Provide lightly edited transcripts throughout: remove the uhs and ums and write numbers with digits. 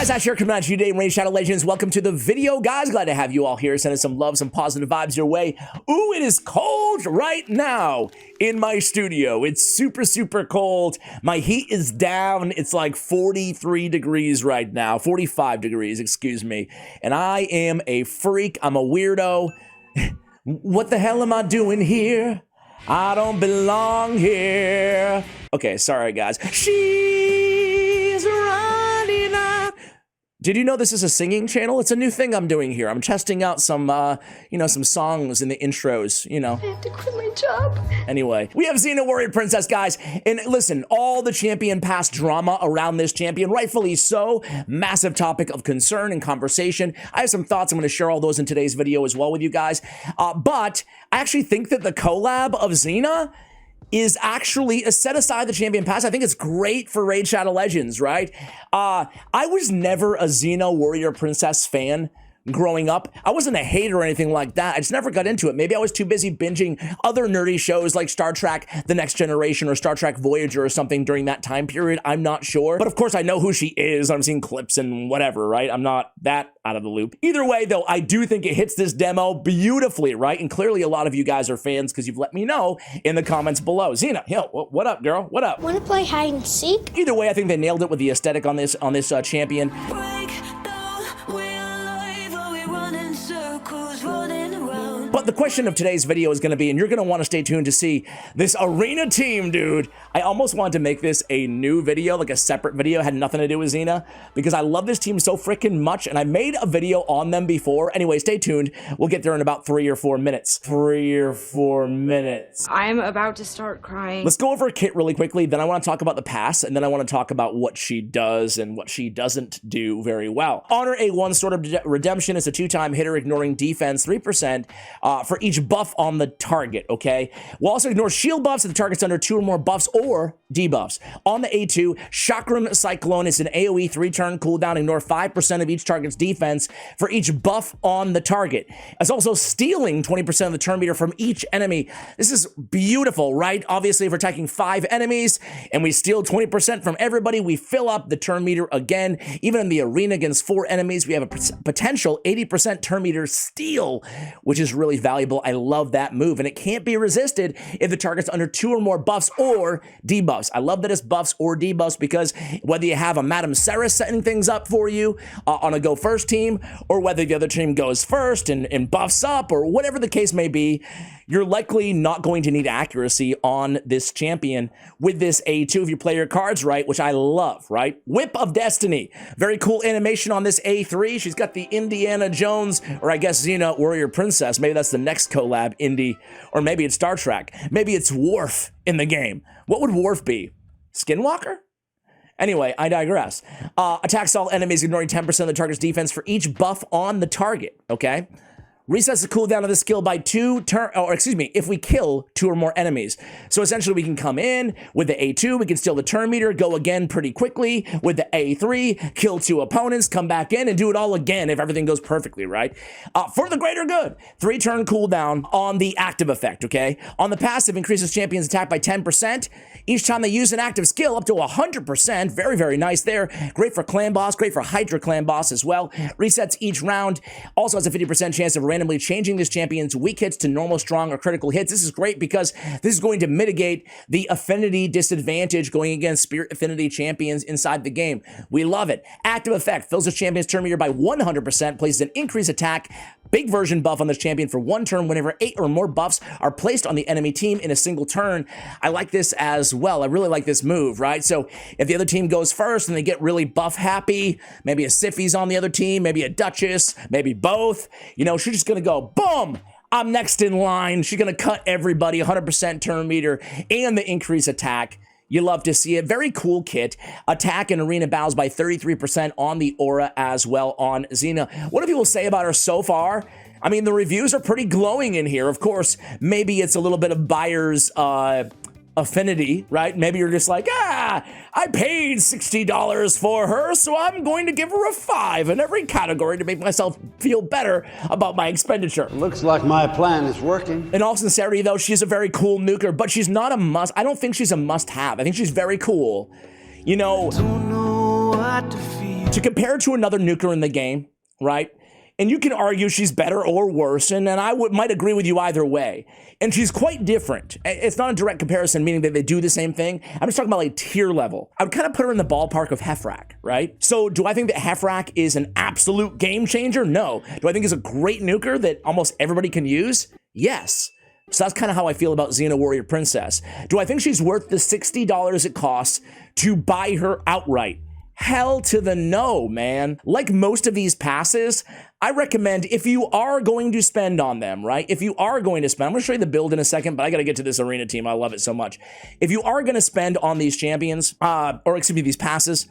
guys, Ash here coming at you today, Raid Shadow Legends. Welcome to the video, guys. Glad to have you all here, sending some love, some positive vibes your way. Ooh, it is cold right now in my studio. It's super, super cold. My heat is down. It's like 43 degrees right now, 45 degrees, excuse me. And I am a freak. I'm a weirdo. What the hell am I doing here? I don't belong here. Okay, sorry, guys. She's running out. Did you know this is a singing channel? It's a new thing I'm doing here. I'm testing out some, some songs in the intros, I have to quit my job. Anyway, we have Xena Warrior Princess, guys. And listen, all the champion pass drama around this champion, rightfully so. Massive topic of concern and conversation. I have some thoughts. I'm going to share all those in today's video as well with you guys. But I actually think that the collab of Xena is actually, set aside the champion pass, I think it's great for Raid Shadow Legends, right? I was never a Xena Warrior Princess fan growing up. I wasn't a hater or anything like that. I just never got into it. Maybe I was too busy binging other nerdy shows like Star Trek The Next Generation or Star Trek Voyager or something during that time period. I'm not sure. But of course, I know who she is. I'm seeing clips and whatever, right? I'm not that out of the loop. Either way, though, I do think it hits this demo beautifully, right? And clearly a lot of you guys are fans because you've let me know in the comments below. Xena, yo, what up, girl? What up? Want to play hide and seek? Either way, I think they nailed it with the aesthetic on this champion. But the question of today's video is going to be, and you're going to want to stay tuned to see this arena team, dude. I almost wanted to make this a new video, like a separate video, had nothing to do with Xena, because I love this team so freaking much, and I made a video on them before. Anyway, stay tuned. We'll get there in about 3 or 4 minutes. 3 or 4 minutes. I'm about to start crying. Let's go over Kit really quickly, then I want to talk about the pass, and then I want to talk about what she does and what she doesn't do very well. Honor A1 Sword of Redemption is a 2-time hitter, ignoring defense 3%. For each buff on the target, okay? We'll also ignore shield buffs if the target's under 2 or more buffs or debuffs. On the A2, Chakram Cyclone is an AoE 3-turn cooldown. Ignore 5% of each target's defense for each buff on the target. It's also stealing 20% of the turn meter from each enemy. This is beautiful, right? Obviously, if we're attacking 5 enemies and we steal 20% from everybody, we fill up the turn meter again. Even in the arena against 4 enemies, we have a potential 80% turn meter steal, which is really valuable. I love that move, and it can't be resisted if the target's under 2 or more buffs or debuffs. I love that it's buffs or debuffs because whether you have a Madame Sarah setting things up for you on a go first team, or whether the other team goes first and buffs up, or whatever the case may be, you're likely not going to need accuracy on this champion with this A2 if you play your cards right, which I love, right? Whip of Destiny. Very cool animation on this A3. She's got the Indiana Jones, or I guess Xena Warrior Princess. Maybe that's the next collab, Indy, or maybe it's Star Trek. Maybe it's Worf in the game. What would Worf be? Skinwalker? Anyway, I digress. Attacks all enemies, ignoring 10% of the target's defense for each buff on the target, okay? Resets the cooldown of the skill by if we kill 2 or more enemies. So essentially we can come in with the A2, we can steal the turn meter, go again pretty quickly with the A3, kill 2 opponents, come back in and do it all again if everything goes perfectly, right? For the greater good, 3-turn cooldown on the active effect, okay? On the passive, increases champion's attack by 10%. Each time they use an active skill, up to 100%. Very, very nice there. Great for clan boss, great for Hydra clan boss as well. Resets each round. Also has a 50% chance of randomly changing this champion's weak hits to normal, strong, or critical hits. This is great because this is going to mitigate the affinity disadvantage going against spirit affinity champions inside the game. We love it. Active effect fills the champion's turn meter by 100%, places an increased attack, big version buff on this champion for 1 turn whenever 8 or more buffs are placed on the enemy team in a single turn. I like this as well. I really like this move, right? So if the other team goes first and they get really buff happy, maybe a Siffi's on the other team, maybe a Duchess, maybe both, she's just gonna go, boom, I'm next in line. She's gonna cut everybody, 100% turn meter and the increased attack. You love to see it. Very cool kit. Attack and arena bows by 33% on the aura as well on Xena. What do people say about her so far? I mean, the reviews are pretty glowing in here. Of course, maybe it's a little bit of buyer's affinity, right? Maybe you're just like, I paid $60 for her, so I'm going to give her a 5 in every category to make myself feel better about my expenditure. Looks like my plan is working. In all sincerity, though, she's a very cool nuker, but she's not a must. I don't think she's a must-have. I think she's very cool. You know, to compare to another nuker in the game, right? And you can argue she's better or worse, and I might agree with you either way. And she's quite different. It's not a direct comparison, meaning that they do the same thing. I'm just talking about like tier level. I would kind of put her in the ballpark of Heffrak, right? So do I think that Heffrak is an absolute game changer? No. Do I think it's a great nuker that almost everybody can use? Yes. So that's kind of how I feel about Xena Warrior Princess. Do I think she's worth the $60 it costs to buy her outright? Hell to the no, man. Like most of these passes, I recommend if you are going to spend on them, right? If you are going to spend, I'm going to show you the build in a second, but I got to get to this arena team. I love it so much. If you are going to spend on these champions, these passes,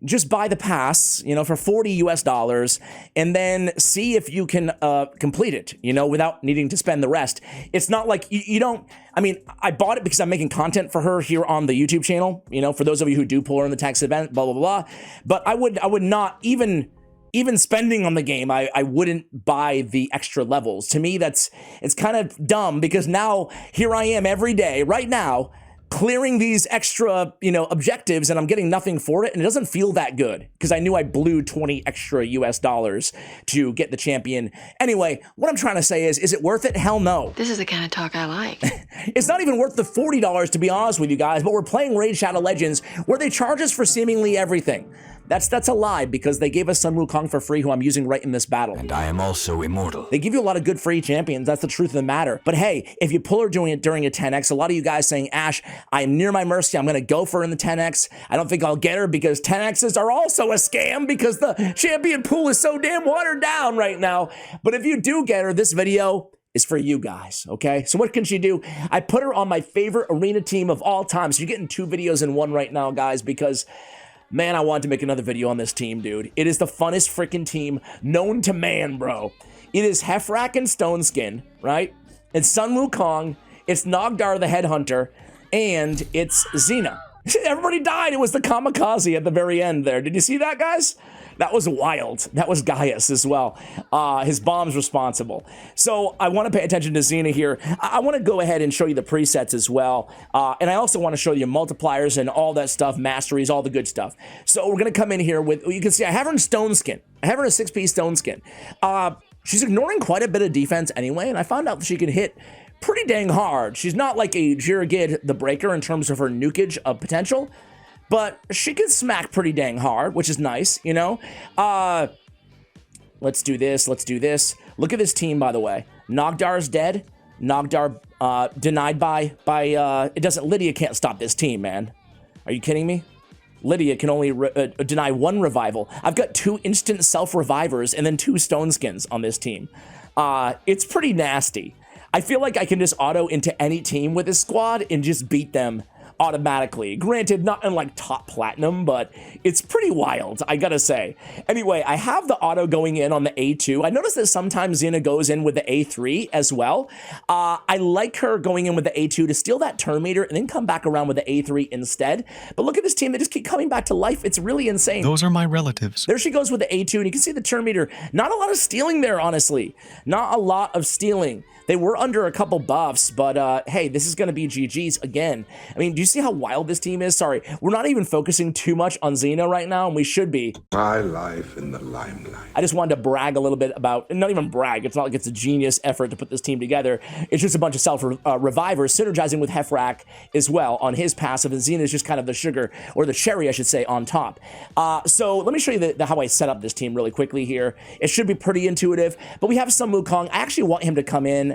just buy the pass, you know, for $40 US, and then see if you can complete it, you know, without needing to spend the rest. It's not like you don't, I mean, I bought it because I'm making content for her here on the YouTube channel, you know, for those of you who do pull her in the text event, blah, blah, blah. But I would not, even spending on the game, I wouldn't buy the extra levels. To me, it's kind of dumb, because now here I am every day, right now, clearing these extra, you know, objectives, and I'm getting nothing for it, and it doesn't feel that good because I knew I blew 20 extra US dollars to get the champion. Anyway, what I'm trying to say is it worth it? Hell no. This is the kind of talk I like. It's not even worth the $40, to be honest with you guys, but we're playing Raid Shadow Legends where they charge us for seemingly everything. That's a lie, because they gave us Sun Wukong for free, who I'm using right in this battle. And I am also immortal. They give you a lot of good free champions. That's the truth of the matter. But hey, if you pull her doing it during a 10x, a lot of you guys saying, Ash, I'm near my mercy. I'm going to go for her in the 10x. I don't think I'll get her because 10x's are also a scam because the champion pool is so damn watered down right now. But if you do get her, this video is for you guys, okay? So what can she do? I put her on my favorite arena team of all time. So you're getting 2 videos in one right now, guys, because man, I wanted to make another video on this team, dude. It is the funnest freaking team known to man, bro. It is Heffrak and Stoneskin, right? It's Sun Wukong, it's Nogdar the Headhunter, and it's Xena. Everybody died. It was the kamikaze at the very end there. Did you see that, guys? That was wild. That was Gaius as well. His bomb's responsible. So I want to pay attention to Xena here. I want to go ahead and show you the presets as well. And I also want to show you multipliers and all that stuff, masteries, all the good stuff. So we're going to come in here with, you can see I have her in Stone Skin. I have her in a 6-piece Stone Skin. She's ignoring quite a bit of defense anyway, and I found out that she can hit pretty dang hard. She's not like a Jirigid the Breaker in terms of her nukage of potential, but she can smack pretty dang hard, which is nice, you know? Let's do this. Let's do this. Look at this team, by the way. Nogdar's dead. Nogdar denied by it doesn't, Lydia can't stop this team, man. Are you kidding me? Lydia can only deny 1 revival. I've got 2 instant self-revivers and then 2 stone skins on this team. It's pretty nasty. I feel like I can just auto into any team with this squad and just beat them automatically. Granted, not in like top platinum, but it's pretty wild, I gotta say. Anyway, I have the auto going in on the A2. I noticed that sometimes Xena goes in with the A3 as well. I like her going in with the A2 to steal that turn meter and then come back around with the A3 instead. But look at this team, they just keep coming back to life. It's really insane. Those are my relatives. There she goes with the A2, and you can see the turn meter. Not a lot of stealing there, honestly. Not a lot of stealing. They were under a couple buffs, but hey, this is going to be GG's again. I mean, do you see how wild this team is? Sorry, we're not even focusing too much on Xena right now, and we should be. My life in the limelight. I just wanted to brag a little bit about, not even brag, it's not like it's a genius effort to put this team together. It's just a bunch of self-revivers synergizing with Heffrak as well on his passive, and Xena is just kind of the sugar, or the cherry, I should say, on top. So let me show you how I set up this team really quickly here. It should be pretty intuitive, but we have Sun Wukong. I actually want him to come in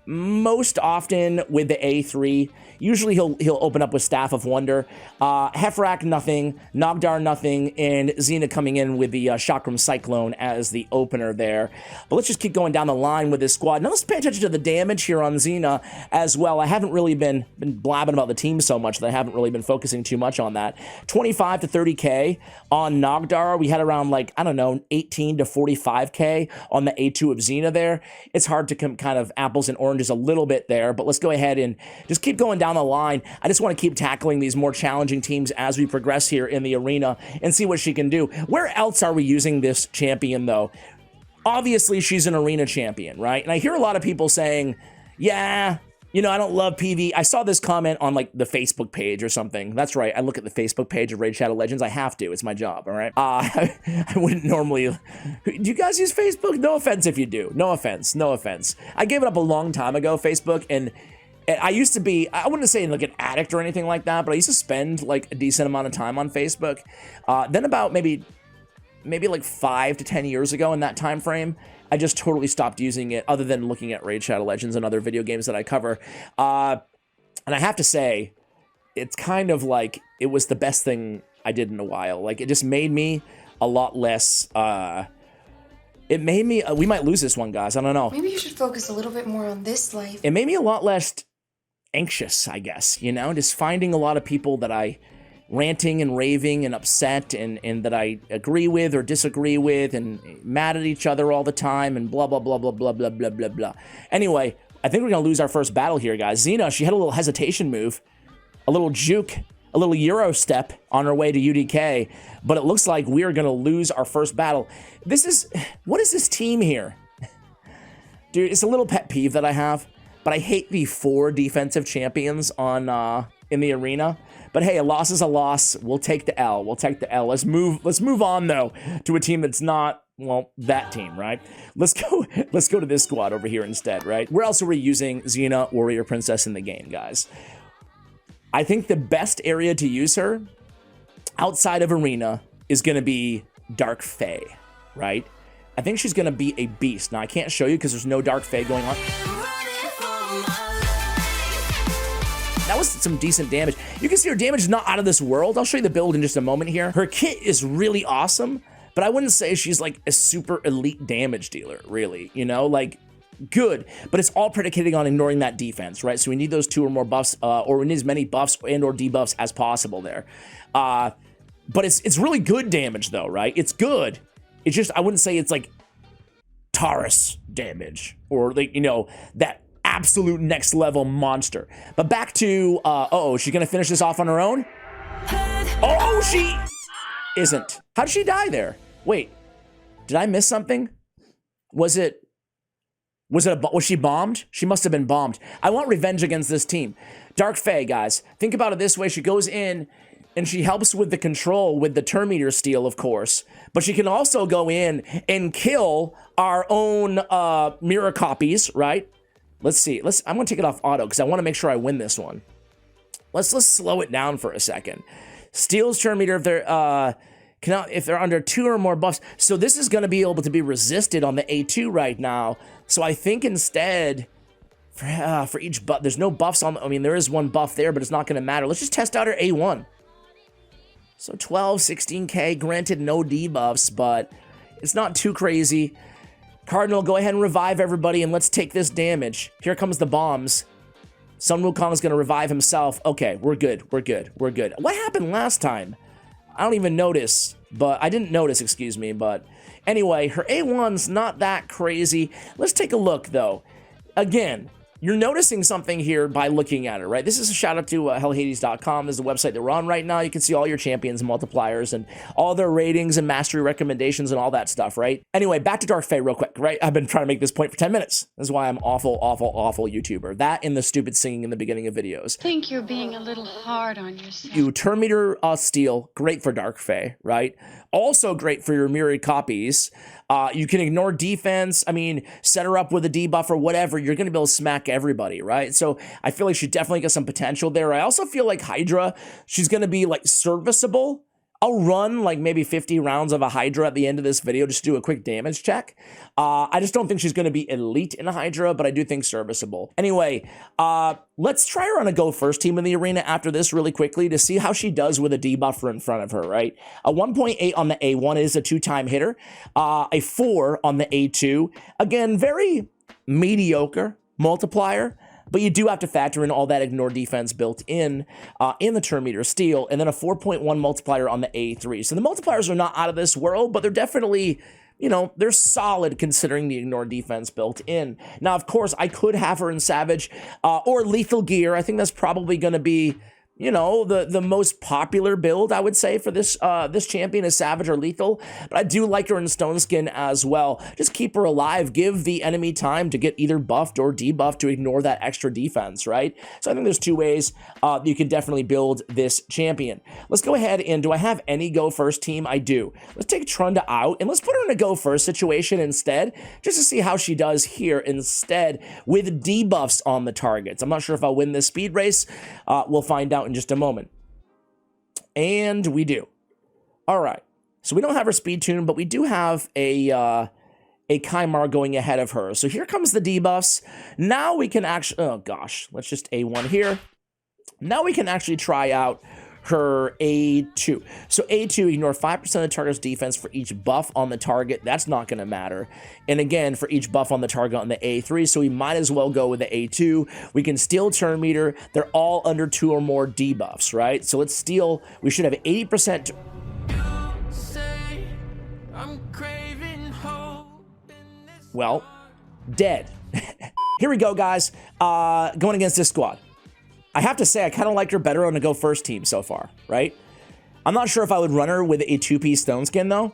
most often with the A3. Usually he'll open up with Staff of Wonder. Heffrak, nothing. Nogdar, nothing. And Xena coming in with the Chakram Cyclone as the opener there. But let's just keep going down the line with this squad. Now let's pay attention to the damage here on Xena as well. I haven't really been blabbing about the team so much that I haven't really been focusing too much on that. 25 to 30k on Nogdar. We had around, like, I don't know, 18 to 45k on the A2 of Xena there. It's hard to kind of apples and oranges a little bit there, but let's go ahead and just keep going down the line. I just want to keep tackling these more challenging teams as we progress here in the arena and see what she can do. Where else are we using this champion, though? Obviously, she's an arena champion, right? And I hear a lot of people saying, yeah, You know, I don't love PV. I saw this comment on like the Facebook page or something. That's right. I look at the Facebook page of Raid Shadow Legends. I have to. It's my job. All right. I wouldn't normally. Do you guys use Facebook? No offense if you do. No offense. No offense. I gave it up a long time ago, Facebook, and I used to be, I wouldn't say like an addict or anything like that, but I used to spend like a decent amount of time on Facebook. Then about maybe like 5 to 10 years ago in that time frame, I just totally stopped using it other than looking at Raid Shadow Legends and other video games that I cover. And I have to say, it's kind of like it was the best thing I did in a while. Like, it just made me a lot less, it made me, we might lose this one, guys. I don't know. Maybe you should focus a little bit more on this life. It made me a lot less anxious, I guess, you know, just finding a lot of people that I ranting and raving and upset and that I agree with or disagree with and mad at each other all the time and blah, blah, blah, blah, blah, blah, blah, blah, blah. Anyway, I think we're going to lose our first battle here, guys. Xena, she had a little hesitation move, a little juke, a little Euro step on her way to UDK, but it looks like we are going to lose our first battle. What is this team here? Dude, it's a little pet peeve that I have, but I hate the 4 defensive champions on in the arena. But hey, a loss is a loss. We'll take the L. We'll take the L. Let's move on though to a team that's not, well, that team, right? Let's go to this squad over here instead, right? Where else are we using Xena Warrior Princess in the game, guys? I think the best area to use her outside of arena is going to be Dark Fae, right? I think she's going to be a beast. Now, I can't show you because there's no Dark Fae going on. That was some decent damage. You can see her damage is not out of this world. I'll show you the build in just a moment here. Her kit is really awesome, but I wouldn't say she's like a super elite damage dealer, really. You know, like, good, but it's all predicated on ignoring that defense, right? So we need those 2 or more buffs, or we need as many buffs and or debuffs as possible there. But it's really good damage though, right? It's good. It's just, I wouldn't say it's like Taurus damage or like, you know, that absolute next level monster. But back to, uh-oh, she's gonna finish this off on her own? Oh, she isn't. How did she die there? Wait, did I miss something? Was she bombed? She must have been bombed. I want revenge against this team. Dark Fae, guys. Think about it this way. She goes in and she helps with the control with the turn meter steal, of course. But she can also go in and kill our own mirror copies, right? Let's see. I'm going to take it off auto because I want to make sure I win this one. Let's slow it down for a second. Steals turn meter if they're under 2 or more buffs. So this is going to be able to be resisted on the A2 right now. So I think instead, for each buff, there's no buffs on, I mean, there is one buff there, but it's not going to matter. Let's just test out her A1. So 12, 16k, granted no debuffs, but it's not too crazy. Cardinal, go ahead and revive everybody, and let's take this damage. Here comes the bombs. Sun Wukong is going to revive himself. Okay, we're good, we're good, we're good. What happened last time? I don't even notice, but I didn't notice, excuse me, but anyway, her A1's not that crazy. Let's take a look, though. Again, you're noticing something here by looking at it, right? This is a shout out to hellhades.com. This is the website that we're on right now. You can see all your champions and multipliers and all their ratings and mastery recommendations and all that stuff, right? Anyway, back to Dark Fae real quick, right? I've been trying to make this point for 10 minutes. This is why I'm awful, awful, awful YouTuber. That and the stupid singing in the beginning of videos. I think you're being a little hard on yourself. You turn meter steal, great for Dark Fae, right? Also great for your mirrored copies. You can ignore defense. I mean, set her up with a debuff or whatever. You're going to be able to smack everybody, right? So I feel like she definitely got some potential there. I also feel like Hydra, she's going to be like serviceable. I'll run like maybe 50 rounds of a Hydra at the end of this video just to do a quick damage check. I just don't think she's going to be elite in a Hydra, but I do think serviceable. Anyway, let's try her on a go first team in the arena after this really quickly to see how she does with a debuffer in front of her, right? A 1.8 on the A1 is a 2-time hitter. A 4 on the A2. Again, very mediocre multiplier. But you do have to factor in all that ignore defense built in the turn meter steal, and then a 4.1 multiplier on the A3. So the multipliers are not out of this world, but they're definitely, you know, they're solid considering the ignore defense built in. Now, of course, I could have her in Savage or Lethal Gear. I think that's probably going to be you know, the most popular build, I would say, for this this champion is Savage or Lethal, but I do like her in Stone Skin as well. Just keep her alive, give the enemy time to get either buffed or debuffed to ignore that extra defense, right? So I think there's two ways you can definitely build this champion. Let's go ahead and, do I have any go first team? I do. Let's take Trunda out, and let's put her in a go first situation instead, just to see how she does here instead with debuffs on the targets. I'm not sure if I'll win this speed race. We'll find out in just a moment. And we do. All right. So we don't have her speed tune, but we do have a Kymar going ahead of her. So here comes the debuffs. Now we can actually, oh gosh, let's just A1 here. Now we can actually try out her A2. So A2, ignore 5% of the target's defense for each buff on the target. That's not going to matter. And again, for each buff on the target on the A3, so we might as well go with the A2. We can steal turn meter. They're all under 2 or more debuffs, right? So let's steal. We should have 80%. Well, dead. Here we go, guys. Going against this squad. I have to say, I kind of like her better on a go first team so far, right? I'm not sure if I would run her with a 2-piece Stone Skin, though.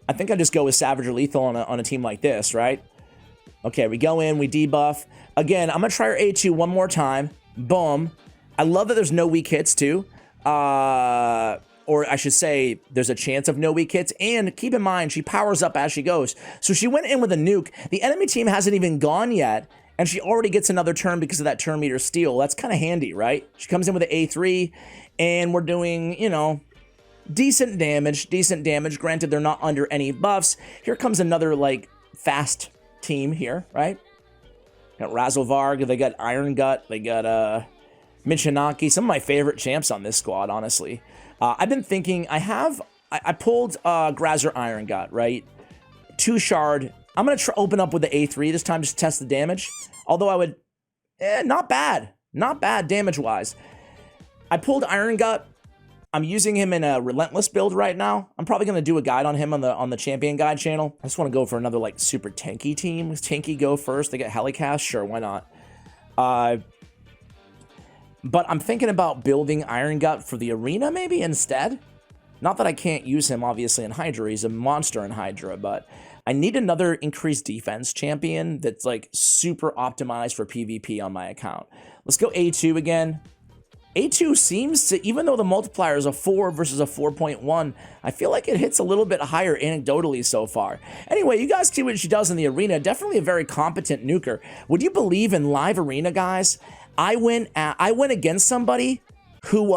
I think I'd just go with Savage or Lethal on a team like this, right? Okay, we go in, we debuff. Again, I'm going to try her A2 one more time. Boom. I love that there's no weak hits, too. Or I should say, there's a chance of no weak hits. And keep in mind, she powers up as she goes. So she went in with a nuke. The enemy team hasn't even gone yet. And she already gets another turn because of that turn meter steal. That's kind of handy, right? She comes in with an A3, and we're doing, you know, decent damage. Granted, they're not under any buffs. Here comes another, like, fast team here, right? Got Razzlevarg, they got Iron Gut, they got Michinaki. Some of my favorite champs on this squad, honestly. I've been thinking, I pulled Grazer Iron Gut, right? 2 shard. I'm going to open up with the A3 this time just to test the damage. Although I would, not bad. Not bad damage-wise. I pulled Iron Gut. I'm using him in a Relentless build right now. I'm probably going to do a guide on him on the Champion Guide channel. I just want to go for another, like, super tanky team. Does Tanky go first? They get Helicast? Sure, why not? But I'm thinking about building Iron Gut for the arena, maybe, instead. Not that I can't use him, obviously, in Hydra. He's a monster in Hydra, but I need another increased defense champion that's, like, super optimized for PvP on my account. Let's go A2 again. A2 seems to, even though the multiplier is a 4 versus a 4.1, I feel like it hits a little bit higher anecdotally so far. Anyway, you guys see what she does in the arena. Definitely a very competent nuker. Would you believe in live arena, guys? I went against somebody who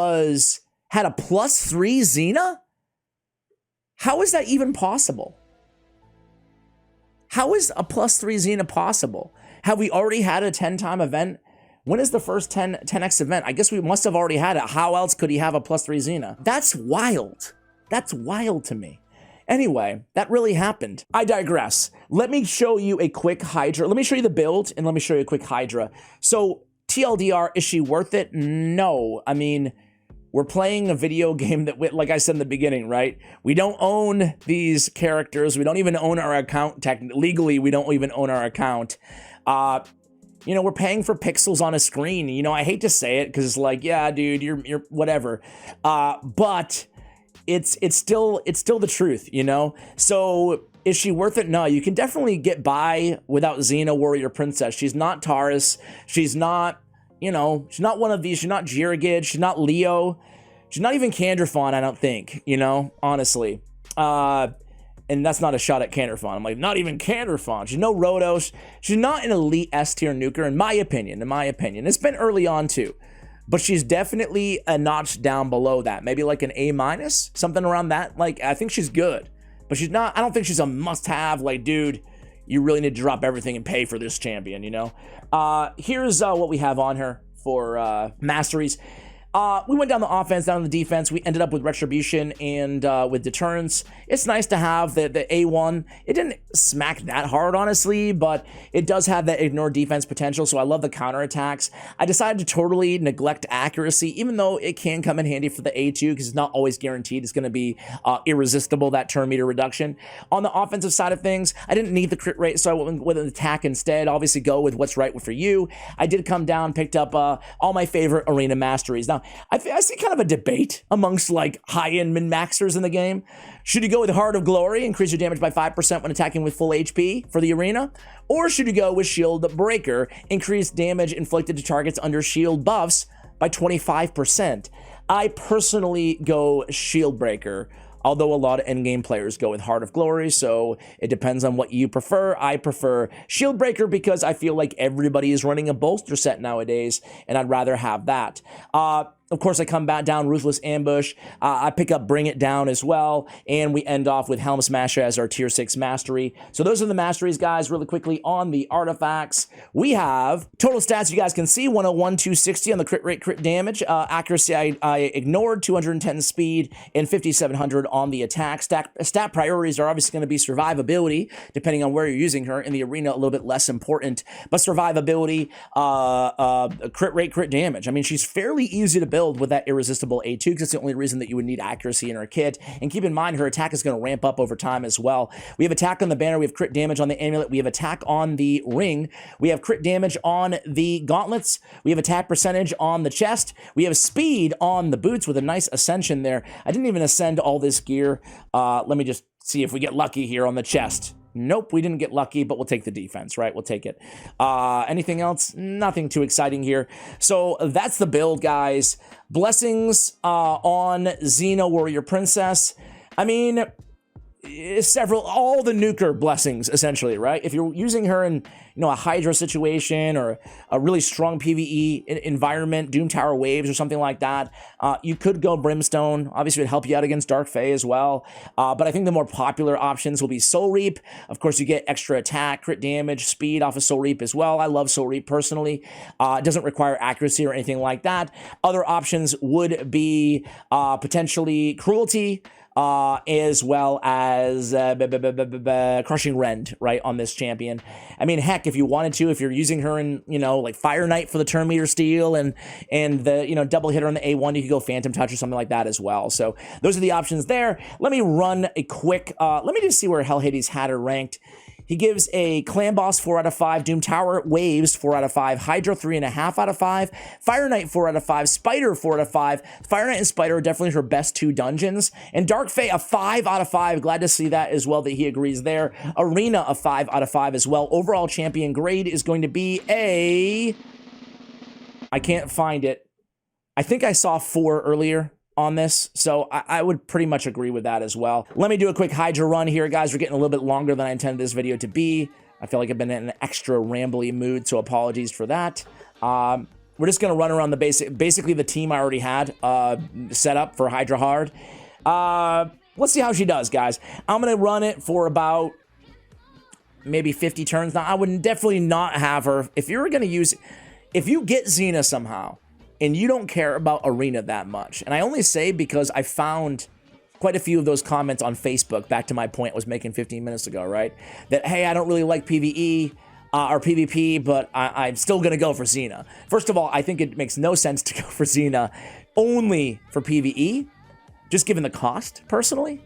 had a +3 Xena? How is that even possible? How is a +3 Xena possible? Have we already had a 10-time event? When is the first 10x event? I guess we must have already had it. How else could he have a +3 Xena? That's wild. That's wild to me. Anyway, that really happened. I digress. Let me show you a quick Hydra. Let me show you the build, and let me show you a quick Hydra. So, TLDR, is she worth it? No. I mean, we're playing a video game that, like I said in the beginning, right? We don't own these characters. We don't even own our account. Legally, we don't even own our account. You know, we're paying for pixels on a screen. You know, I hate to say it because it's like, yeah, dude, you're whatever. But it's still the truth, you know? So is she worth it? No, you can definitely get by without Xena Warrior Princess. She's not Taurus. She's not, you know, she's not one of these. She's not Jirigid. She's not Leo. She's not even Canderfon, I don't think, you know, honestly. And that's not a shot at Canderfon. I'm like, not even Canderfon. She's no Rotos. She's not an elite S-tier nuker, in my opinion. It's been early on, too. But she's definitely a notch down below that. Maybe like an A-, something around that. Like, I think she's good. But she's not, I don't think she's a must-have. Like, dude, you really need to drop everything and pay for this champion, you know? Here's what we have on her for masteries. We went down the offense, down the defense. We ended up with Retribution and with Deterrence. It's nice to have the A1. It didn't smack that hard, honestly, but it does have that ignore defense potential, so I love the counterattacks. I decided to totally neglect accuracy, even though it can come in handy for the A2, because it's not always guaranteed. It's going to be irresistible, that turn meter reduction. On the offensive side of things, I didn't need the crit rate, so I went with an attack instead. Obviously, go with what's right for you. I did come down, picked up all my favorite arena masteries. Now, I see kind of a debate amongst like high-end min-maxers in the game. Should you go with Heart of Glory, increase your damage by 5% when attacking with full HP for the arena? Or should you go with Shield Breaker, increase damage inflicted to targets under shield buffs by 25%? I personally go Shield Breaker, although a lot of endgame players go with Heart of Glory, so it depends on what you prefer. I prefer Shield Breaker because I feel like everybody is running a bolster set nowadays, and I'd rather have that. Of course, I come back down Ruthless Ambush. I pick up Bring It Down as well, and we end off with Helm Smasher as our Tier 6 mastery. So those are the masteries, guys. Really quickly on the artifacts, we have total stats you guys can see, 101, 260 on the crit rate, crit damage. Accuracy, I ignored, 210 speed, and 5,700 on the attack. Stat priorities are obviously going to be survivability, depending on where you're using her. In the arena, a little bit less important, but survivability, crit rate, crit damage. I mean, she's fairly easy to build with that irresistible A2 because it's the only reason that you would need accuracy in her kit. And keep in mind, her attack is going to ramp up over time as well. We have attack on the banner, we have crit damage on the amulet, we have attack on the ring, we have crit damage on the gauntlets, we have attack percentage on the chest, we have speed on the boots with a nice ascension there. I didn't even ascend all this gear. Let me just see if we get lucky here on the chest. Nope, we didn't get lucky, but we'll take the defense, right? We'll take it. Anything else? Nothing too exciting here. So that's the build, guys. Blessings on Xena Warrior Princess. I mean, all the nuker blessings, essentially, right? If you're using her in, a Hydra situation or a really strong PVE environment, Doom Tower Waves or something like that, you could go Brimstone. Obviously, it would help you out against Dark Fae as well. But I think the more popular options will be Soul Reap. Of course, you get extra attack, crit damage, speed off of Soul Reap as well. I love Soul Reap personally. It doesn't require accuracy or anything like that. Other options would be potentially Cruelty, as well as Crushing Rend, right, on this champion. I mean, heck, if you wanted to, if you're using her in, like Fire Knight for the Turn Meter Steal and the, double hitter on the A1, you could go Phantom Touch or something like that as well. So those are the options there. Let me run a quick, let me just see where Hell Hades had her ranked. He gives a Clan Boss 4 out of 5, Doom Tower Waves 4 out of 5, Hydra 3.5 out of 5, Fire Knight 4 out of 5, Spider 4 out of 5. Fire Knight and Spider are definitely her best 2 dungeons, and Dark Fae a 5 out of 5. Glad to see that as well, that he agrees there. Arena a 5 out of 5 as well. Overall champion grade is going to be a... I can't find it. I think I saw 4 earlier on this, so I would pretty much agree with that as well. Let me do a quick Hydra run here, guys. We're getting a little bit longer than I intended this video to be. I feel like I've been in an extra rambly mood, so apologies for that. We're just gonna run around the basically the team I already had set up for Hydra Hard. Let's see how she does, guys. I'm gonna run it for about maybe 50 turns. Now, I would definitely not have her. If you get Xena somehow, and you don't care about Arena that much. And I only say because I found quite a few of those comments on Facebook, back to my point I was making 15 minutes ago, right? That, hey, I don't really like PvE or PvP, but I'm still going to go for Xena. First of all, I think it makes no sense to go for Xena only for PvE, just given the cost, personally.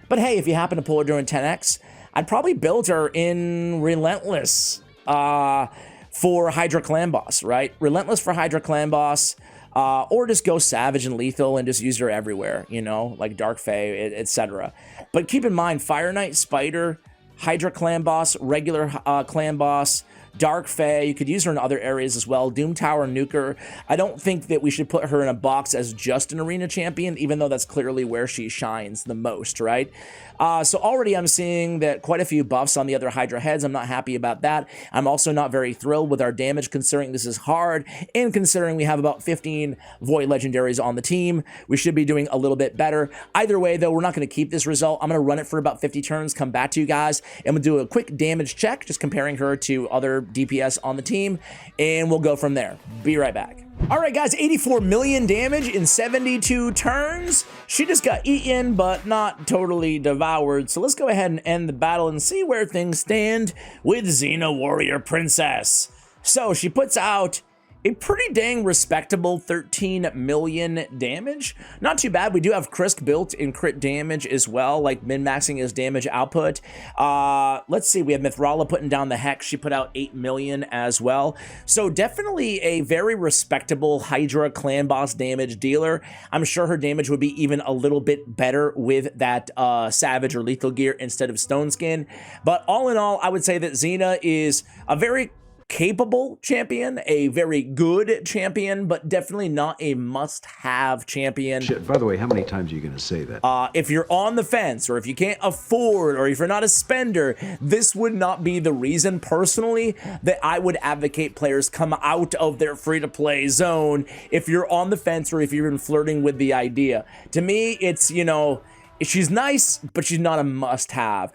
But hey, if you happen to pull her during 10x, I'd probably build her in Relentless for Hydra Clan Boss, right? Relentless for Hydra Clan Boss, or just go Savage and Lethal and just use her everywhere, like Dark Fae, etc. But keep in mind, Fire Knight, Spider, Hydra Clan Boss, regular Clan Boss, Dark Fae, you could use her in other areas as well. Doom Tower Nuker. I don't think that we should put her in a box as just an arena champion, even though that's clearly where she shines the most, right? So already I'm seeing that quite a few buffs on the other Hydra heads. I'm not happy about that. I'm also not very thrilled with our damage, considering this is hard, and considering we have about 15 Void Legendaries on the team. We should be doing a little bit better. Either way, though, we're not going to keep this result. I'm going to run it for about 50 turns, come back to you guys, and we'll do a quick damage check, just comparing her to other DPS on the team, and we'll go from there. Be right back. All right, guys, 84 million damage in 72 turns. She just got eaten, but not totally devoured. So let's go ahead and end the battle and see where things stand with Xena Warrior Princess. So she puts out a pretty dang respectable 13 million damage. Not too bad. We do have Krisk built in crit damage as well, like min-maxing his damage output. Let's see, we have Mithrala putting down the Hex. She put out 8 million as well. So definitely a very respectable Hydra clan boss damage dealer. I'm sure her damage would be even a little bit better with that Savage or Lethal Gear instead of Stone Skin. But all in all, I would say that Xena is a very capable champion, a very good champion, but definitely not a must-have champion. Shit, by the way, how many times are you going to say that? If you're on the fence, or if you can't afford, or if you're not a spender, this would not be the reason, personally, that I would advocate players come out of their free-to-play zone if you're on the fence or if you're even flirting with the idea. To me, it's, you know, she's nice, but she's not a must-have.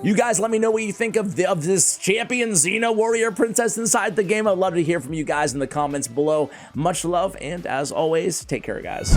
You guys let me know what you think of this champion Xena Warrior Princess inside the game. I'd love to hear from you guys in the comments below. Much love, and as always, take care, guys.